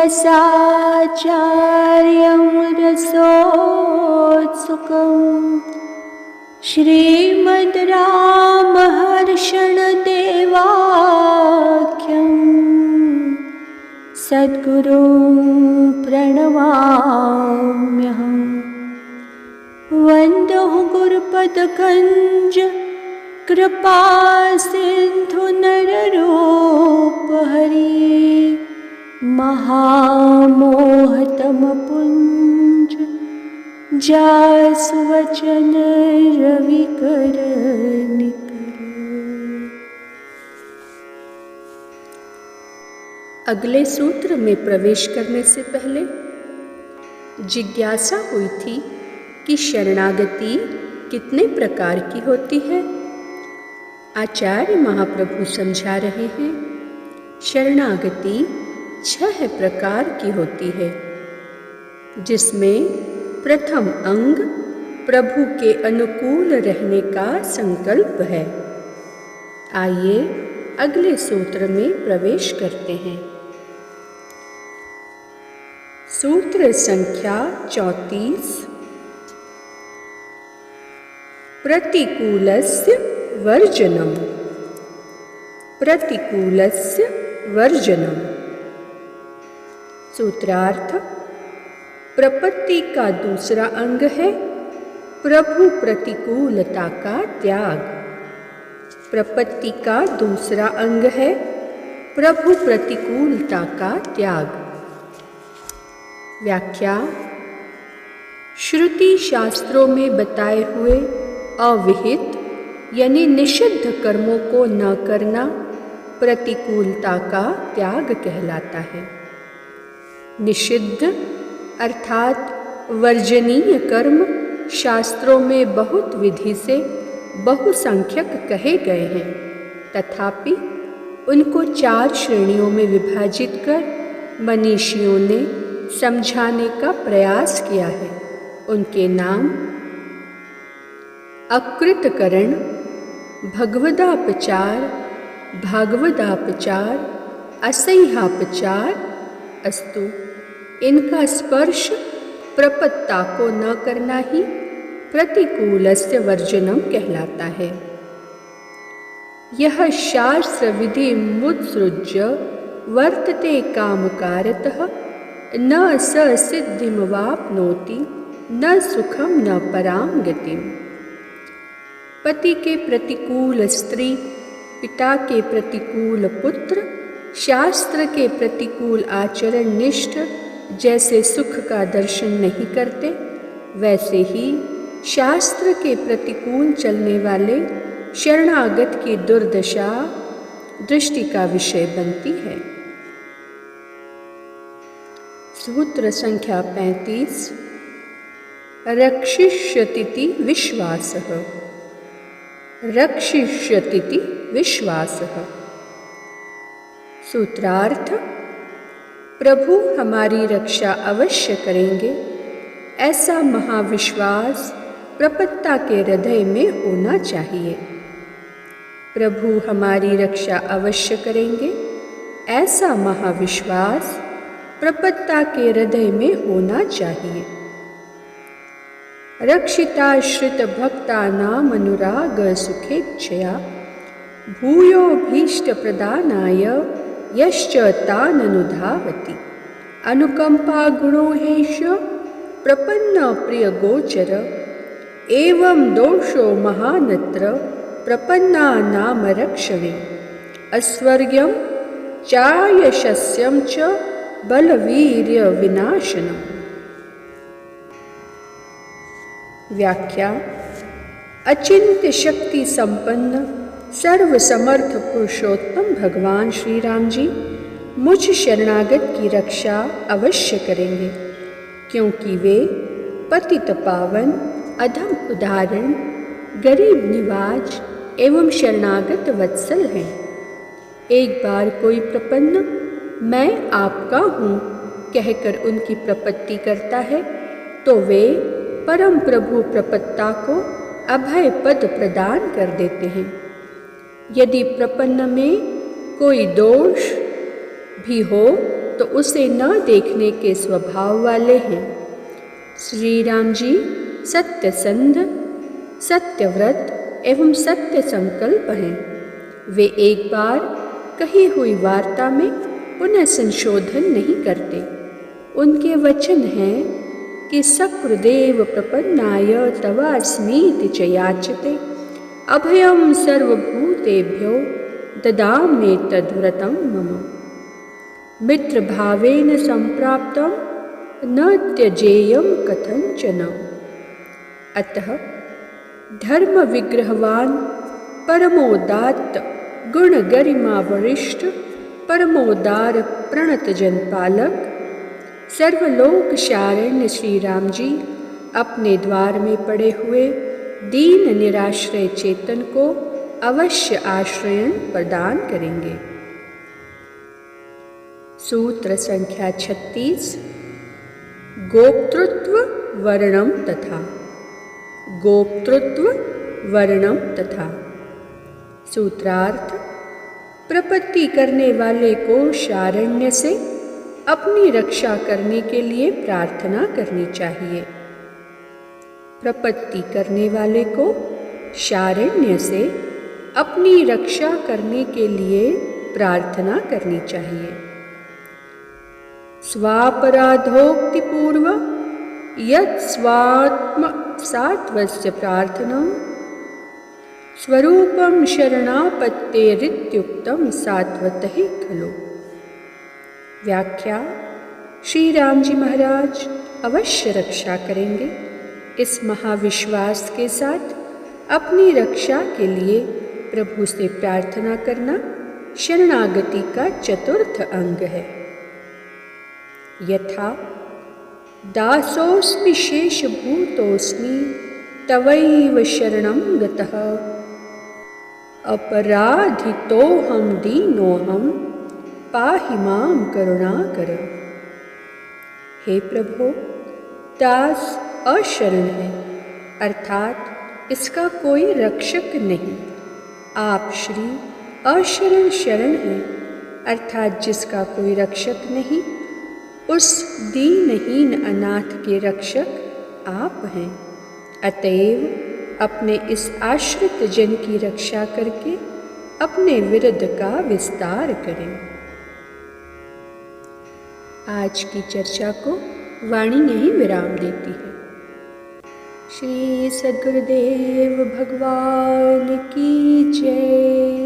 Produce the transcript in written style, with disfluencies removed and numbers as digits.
रसाचार्यं रसोत्सुकम् श्रीमद् रामहर्षणदेवाख्यं सद्गुरुं प्रणमाम्यहम्। वन्दो गुरुपदकञ्ज कृपा सिन्धु नररूपहरि महामोहतमपुञ्ज जासु वचन रविकर निकर। अगले सूत्र में प्रवेश करने से पहले जिज्ञासा हुई थी कि शरणागति कितने प्रकार की होती है। आचार्य महाप्रभु समझा रहे हैं, शरणागति 6 प्रकार की होती है, जिसमें प्रथम अंग प्रभु के अनुकूल रहने का संकल्प है। आइए अगले सूत्र में प्रवेश करते हैं। सूत्र संख्या 34। प्रतिकूलस्य वर्जनम। प्रतिकूलस्य वर्जनम। सूत्रार्थ, प्रपत्ति का दूसरा अंग है प्रभु प्रतिकूलता का त्याग। प्रपत्ति का दूसरा अंग है प्रभु प्रतिकूलता का त्याग। व्याख्या, श्रुति शास्त्रों में बताए हुए अविहित यानी निषिद्ध कर्मों को न करना प्रतिकूलता का त्याग कहलाता है। निषिद्ध अर्थात वर्जनीय कर्म शास्त्रों में बहुत विधि से बहुसंख्यक कहे गए हैं, तथापि उनको 4 श्रेणियों में विभाजित कर मनीषियों ने समझाने का प्रयास किया है। उनके नाम अकृतकरण, भगवदापचार, भागवदापचार, असह्यापचार अस्तु। इनका स्पर्श प्रपत्ता को न करना ही प्रतिकूलस्य वर्जनम कहलाता है। यह शास्त्र विधि मुत्सृज्य वर्तते कामकारतः न स सिद्धिमवाप्नोति न सुखम न परां गतिम। पति के प्रतिकूल स्त्री, पिता के प्रतिकूल पुत्र, शास्त्र के प्रतिकूल आचरण निष्ठ जैसे सुख का दर्शन नहीं करते, वैसे ही शास्त्र के प्रतिकूल चलने वाले शरणागत की दुर्दशा दृष्टि का विषय बनती है। सूत्र संख्या 35। रक्षिष्यतीति विश्वासः। रक्षिष्यतीति विश्वासः। सूत्रार्थ, प्रभु हमारी रक्षा अवश्य करेंगे, ऐसा महाविश्वास प्रपत्ता के हृदय में होना चाहिए। प्रभु हमारी रक्षा अवश्य करेंगे, ऐसा महाविश्वास प्रपत्ता के हृदय में होना चाहिए। रक्षिताश्रित भक्तानाम अनुराग सुखेच्छया भूयो भीष्ट प्रदानाय यश्च ताननुधावति। अनुकंपा गुणो हेश प्रपन्न प्रिय गोचर एवं दोषो महानत्र प्रपन्ना नाम रक्षणे। अस्वर्ग्यं चायशस्यं च बलवीर्य विनाशनम्। व्याख्या, अचिंत्य शक्ति संपन्न सर्वसमर्थ पुरुषोत्तम भगवान श्री राम जी मुझ शरणागत की रक्षा अवश्य करेंगे, क्योंकि वे पतित पावन, अधम उदाहरण, गरीब निवाज एवं शरणागत वत्सल हैं। एक बार कोई प्रपन्न मैं आपका हूँ कहकर उनकी प्रपत्ति करता है, तो वे परम प्रभु प्रपत्ता को अभय पद प्रदान कर देते हैं। यदि प्रपन्न में कोई दोष भी हो तो उसे न देखने के स्वभाव वाले हैं। श्री राम जी सत्यसंध, सत्यव्रत एवं सत्य संकल्प हैं। वे एक बार कही हुई वार्ता में पुनः संशोधन नहीं करते। उनके वचन हैं कि सकृदेव प्रपन्नाय तवास्मीति च याचते अभयं सर्वभूतेभ्यो ददाम्ये तद्व्रतं मम। मित्रभावेन संप्राप्तं न त्यजेयं कथंचन। अतः धर्म विग्रहवान परमोदात्त गुण गरिमा वरिष्ठ परमोदार प्रणत जनपालक सर्वलोक शारण्य श्री राम जी अपने द्वार में पड़े हुए दीन निराश्रय चेतन को अवश्य आश्रयन प्रदान करेंगे। सूत्र संख्या 36। गोप्तृत्व वर्णम तथा। गोप्तृत्व वर्णम तथा। सूत्रार्थ: प्रपत्ति करने वाले को शारण्य से अपनी रक्षा करने के लिए प्रार्थना करनी चाहिए। प्रपत्ति करने वाले को शारण्य से अपनी रक्षा करने के लिए प्रार्थना करनी चाहिए। स्वापराधोक्तिपूर्व यत् स्वात्म सात्वस्य प्रार्थना स्वरूपं शरणापत्तेरित्युक्तं सात्वतः खलु। व्याख्या: श्री राम जी महाराज अवश्य रक्षा करेंगे, इस महाविश्वास के साथ अपनी रक्षा के लिए प्रभु से प्रार्थना करना शरणागति का चतुर्थ अंग है। यथा दासोऽस्मि शेषभूतोऽस्मि तवैव शरणं गतः अपराधितोऽहं दीनोऽहं पाहि मां करुणाकर। हे प्रभु, दास अशरण है, अर्थात इसका कोई रक्षक नहीं। आप श्री अशरण शरण हैं, अर्थात जिसका कोई रक्षक नहीं, उस दीनहीन अनाथ के रक्षक आप हैं। अतएव अपने इस आश्रित जन की रक्षा करके अपने विरुद्ध का विस्तार करें। आज की चर्चा को वाणी यहीं विराम देती है। श्री सद्गुरुदेव भगवान की जय।